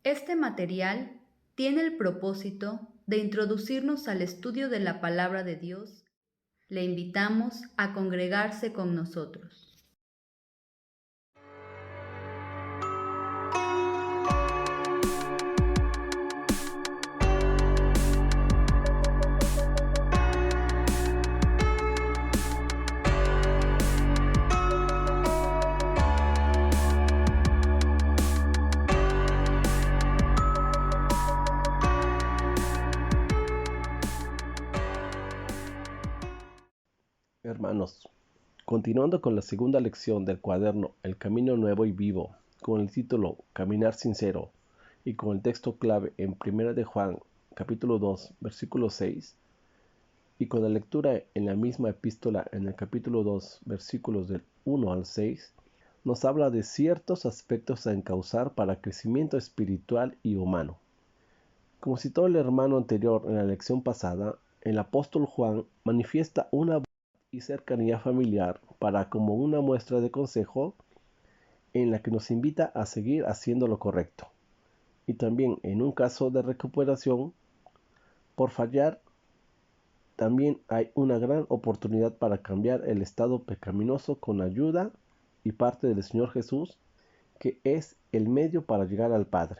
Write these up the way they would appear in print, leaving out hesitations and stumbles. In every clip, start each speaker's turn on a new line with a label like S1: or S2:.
S1: Este material tiene el propósito de introducirnos al estudio de la palabra de Dios. Le invitamos a congregarse con nosotros.
S2: Hermanos, continuando con la segunda lección del cuaderno El Camino Nuevo y Vivo, con el título Caminar Sincero, y con el texto clave en 1 de Juan, capítulo 2, versículo 6, y con la lectura en la misma epístola en el capítulo 2, versículos del 1 al 6, nos habla de ciertos aspectos a encauzar para crecimiento espiritual y humano. Como citó el hermano anterior en la lección pasada, el apóstol Juan manifiesta una y cercanía familiar para como una muestra de consejo en la que nos invita a seguir haciendo lo correcto. Y también en un caso de recuperación por fallar, también hay una gran oportunidad para cambiar el estado pecaminoso con ayuda y parte del Señor Jesús, que es el medio para llegar al Padre,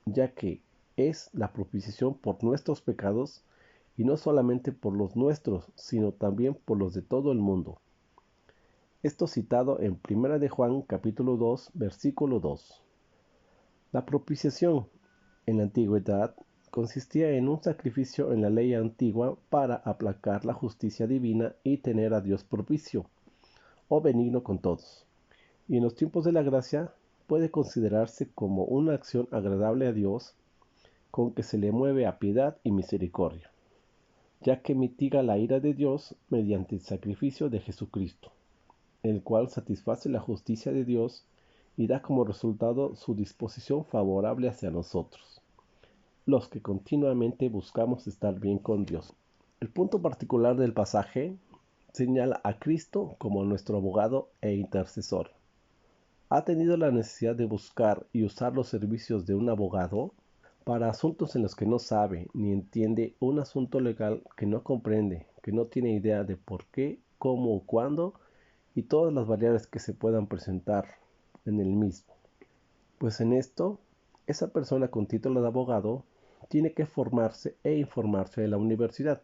S2: ya que es la propiciación por nuestros pecados y no solamente por los nuestros, sino también por los de todo el mundo. Esto citado en 1 de Juan capítulo 2 versículo 2. La propiciación en la antigüedad consistía en un sacrificio en la ley antigua para aplacar la justicia divina y tener a Dios propicio o benigno con todos. Y en los tiempos de la gracia puede considerarse como una acción agradable a Dios con que se le mueve a piedad y misericordia, ya que mitiga la ira de Dios mediante el sacrificio de Jesucristo, el cual satisface la justicia de Dios y da como resultado su disposición favorable hacia nosotros, los que continuamente buscamos estar bien con Dios. El punto particular del pasaje señala a Cristo como nuestro abogado e intercesor. ¿Ha tenido la necesidad de buscar y usar los servicios de un abogado para asuntos en los que no sabe ni entiende, un asunto legal que no comprende, que no tiene idea de por qué, cómo o cuándo y todas las variables que se puedan presentar en el mismo? Pues en esto, esa persona con título de abogado tiene que formarse e informarse de la universidad,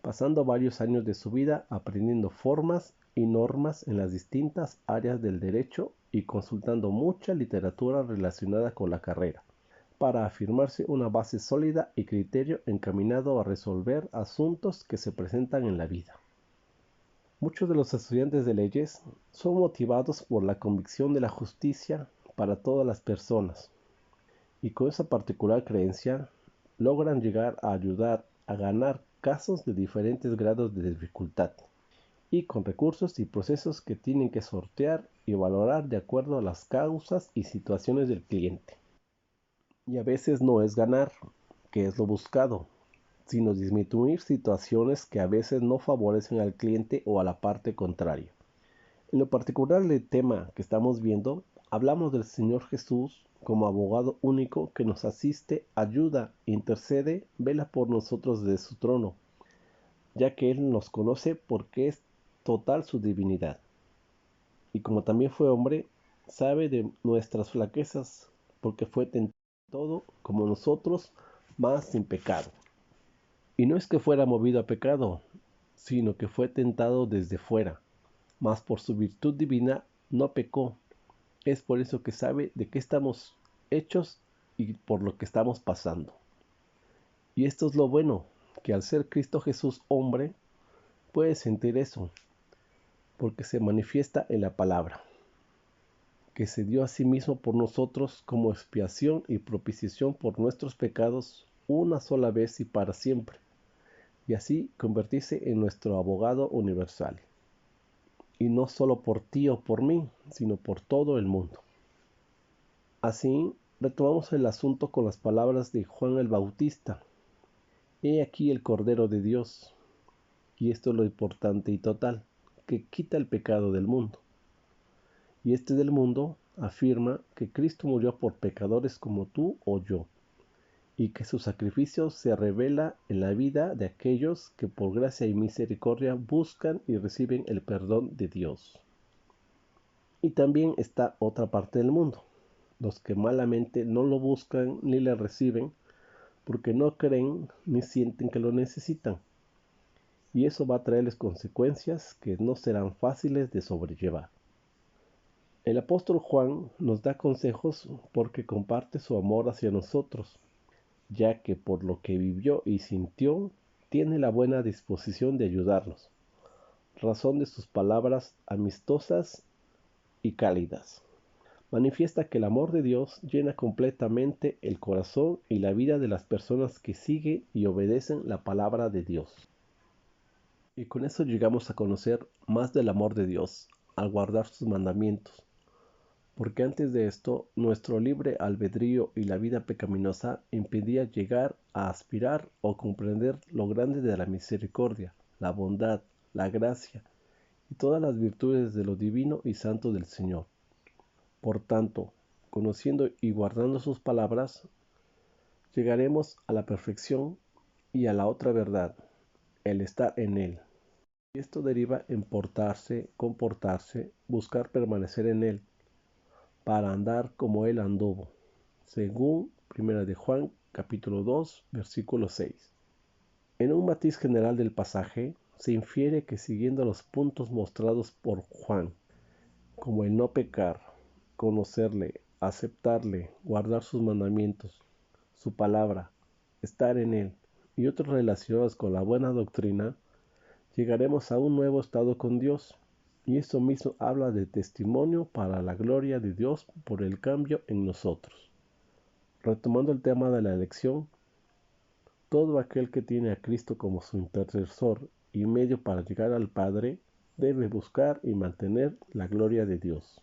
S2: pasando varios años de su vida aprendiendo formas y normas en las distintas áreas del derecho y consultando mucha literatura relacionada con la carrera, para afirmarse una base sólida y criterio encaminado a resolver asuntos que se presentan en la vida. Muchos de los estudiantes de leyes son motivados por la convicción de la justicia para todas las personas, y con esa particular creencia logran llegar a ayudar a ganar casos de diferentes grados de dificultad y con recursos y procesos que tienen que sortear y valorar de acuerdo a las causas y situaciones del cliente. Y a veces no es ganar, que es lo buscado, sino disminuir situaciones que a veces no favorecen al cliente o a la parte contraria. En lo particular del tema que estamos viendo, hablamos del Señor Jesús como abogado único que nos asiste, ayuda, intercede, vela por nosotros desde su trono, ya que Él nos conoce porque es total su divinidad. Y como también fue hombre, sabe de nuestras flaquezas, porque fue tentado todo como nosotros, mas sin pecado. Y no es que fuera movido a pecado, sino que fue tentado desde fuera, mas por su virtud divina no pecó. Es por eso que sabe de qué estamos hechos y por lo que estamos pasando. Y esto es lo bueno, que al ser Cristo Jesús hombre, puede sentir eso, porque se manifiesta en la palabra, que se dio a sí mismo por nosotros como expiación y propiciación por nuestros pecados una sola vez y para siempre, y así convertirse en nuestro abogado universal. Y no solo por ti o por mí, sino por todo el mundo. Así, retomamos el asunto con las palabras de Juan el Bautista. He aquí el Cordero de Dios, y esto es lo importante y total, que quita el pecado del mundo. Y este del mundo afirma que Cristo murió por pecadores como tú o yo, y que su sacrificio se revela en la vida de aquellos que por gracia y misericordia buscan y reciben el perdón de Dios. Y también está otra parte del mundo, los que malamente no lo buscan ni le reciben, porque no creen ni sienten que lo necesitan. Y eso va a traerles consecuencias que no serán fáciles de sobrellevar. El apóstol Juan nos da consejos porque comparte su amor hacia nosotros, ya que por lo que vivió y sintió, tiene la buena disposición de ayudarnos, razón de sus palabras amistosas y cálidas. Manifiesta que el amor de Dios llena completamente el corazón y la vida de las personas que siguen y obedecen la palabra de Dios. Y con eso llegamos a conocer más del amor de Dios al guardar sus mandamientos, porque antes de esto nuestro libre albedrío y la vida pecaminosa impedía llegar a aspirar o comprender lo grande de la misericordia, la bondad, la gracia y todas las virtudes de lo divino y santo del Señor. Por tanto, conociendo y guardando sus palabras, llegaremos a la perfección y a la otra verdad, el estar en Él. Y esto deriva en portarse, comportarse, buscar permanecer en Él, para andar como Él anduvo, según 1 de Juan capítulo 2, versículo 6. En un matiz general del pasaje, se infiere que siguiendo los puntos mostrados por Juan, como el no pecar, conocerle, aceptarle, guardar sus mandamientos, su palabra, estar en Él y otros relacionados con la buena doctrina, llegaremos a un nuevo estado con Dios, y esto mismo habla de testimonio para la gloria de Dios por el cambio en nosotros. Retomando el tema de la elección, todo aquel que tiene a Cristo como su intercesor y medio para llegar al Padre, debe buscar y mantener la gloria de Dios.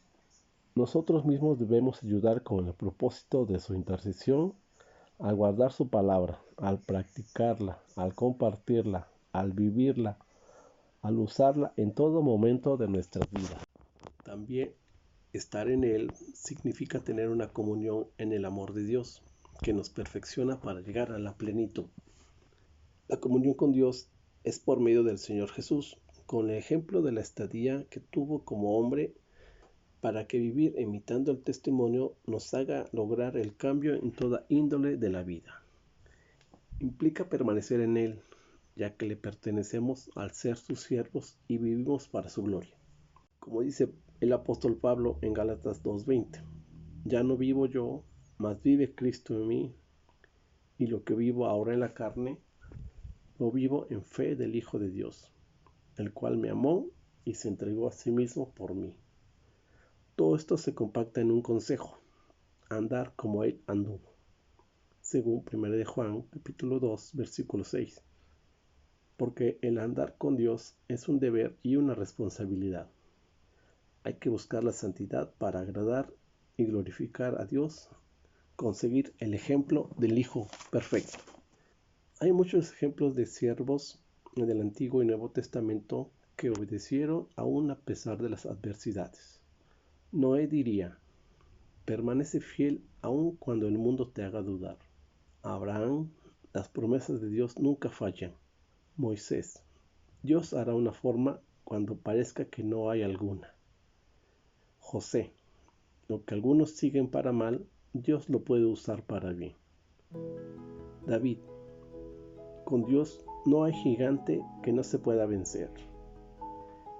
S2: Nosotros mismos debemos ayudar con el propósito de su intercesión al guardar su palabra, al practicarla, al compartirla, al vivirla, al usarla en todo momento de nuestra vida. También estar en Él significa tener una comunión en el amor de Dios, que nos perfecciona para llegar a la plenitud. La comunión con Dios es por medio del Señor Jesús, con el ejemplo de la estadía que tuvo como hombre, para que vivir imitando el testimonio nos haga lograr el cambio en toda índole de la vida. Implica permanecer en Él, ya que le pertenecemos al ser sus siervos y vivimos para su gloria. Como dice el apóstol Pablo en Gálatas 2:20, ya no vivo yo, mas vive Cristo en mí, y lo que vivo ahora en la carne, lo vivo en fe del Hijo de Dios, el cual me amó y se entregó a sí mismo por mí. Todo esto se compacta en un consejo: andar como Él anduvo, según 1 de Juan capítulo 2, versículo 6. Porque el andar con Dios es un deber y una responsabilidad. Hay que buscar la santidad para agradar y glorificar a Dios, conseguir el ejemplo del Hijo perfecto. Hay muchos ejemplos de siervos en el Antiguo y Nuevo Testamento que obedecieron aún a pesar de las adversidades. Noé diría: permanece fiel aun cuando el mundo te haga dudar. Abraham: las promesas de Dios nunca fallan. Moisés: Dios hará una forma cuando parezca que no hay alguna. José: lo que algunos siguen para mal, Dios lo puede usar para bien. David: con Dios no hay gigante que no se pueda vencer.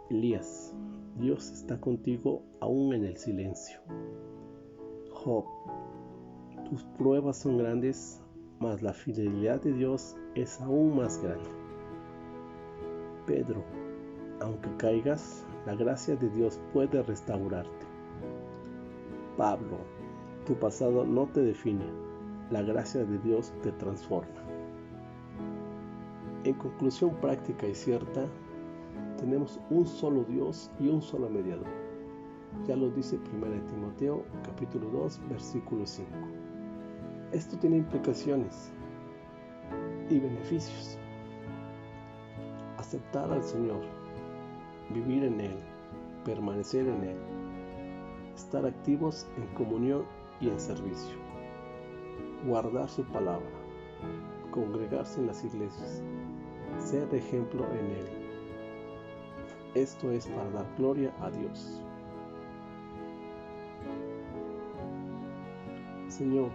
S2: Elías: Dios está contigo aún en el silencio. Job: tus pruebas son grandes, mas la fidelidad de Dios es aún más grande. Pedro: aunque caigas, la gracia de Dios puede restaurarte. Pablo: tu pasado no te define, la gracia de Dios te transforma. En conclusión práctica y cierta, tenemos un solo Dios y un solo mediador. Ya lo dice 1 Timoteo capítulo 2, versículo 5. Esto tiene implicaciones y beneficios. Aceptar al Señor, vivir en Él, permanecer en Él, estar activos en comunión y en servicio, guardar su palabra, congregarse en las iglesias, ser ejemplo en él. Esto es para dar gloria a Dios. Señor,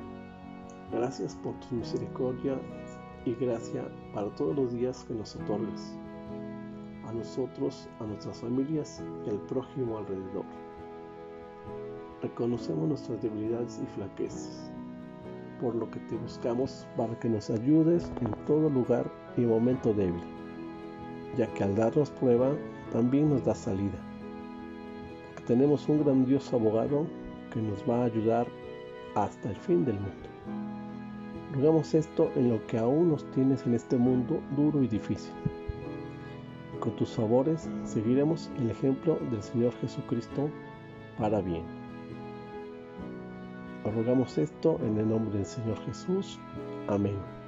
S2: gracias por tu misericordia y gracia para todos los días que nos otorgas, a nosotros, a nuestras familias y al prójimo alrededor. Reconocemos nuestras debilidades y flaquezas, por lo que te buscamos para que nos ayudes en todo lugar y momento débil, ya que al darnos prueba también nos da salida, porque tenemos un grandioso abogado que nos va a ayudar hasta el fin del mundo. Rogamos esto en lo que aún nos tienes en este mundo duro y difícil. Con tus favores seguiremos el ejemplo del Señor Jesucristo para bien. Rogamos esto en el nombre del Señor Jesús. Amén.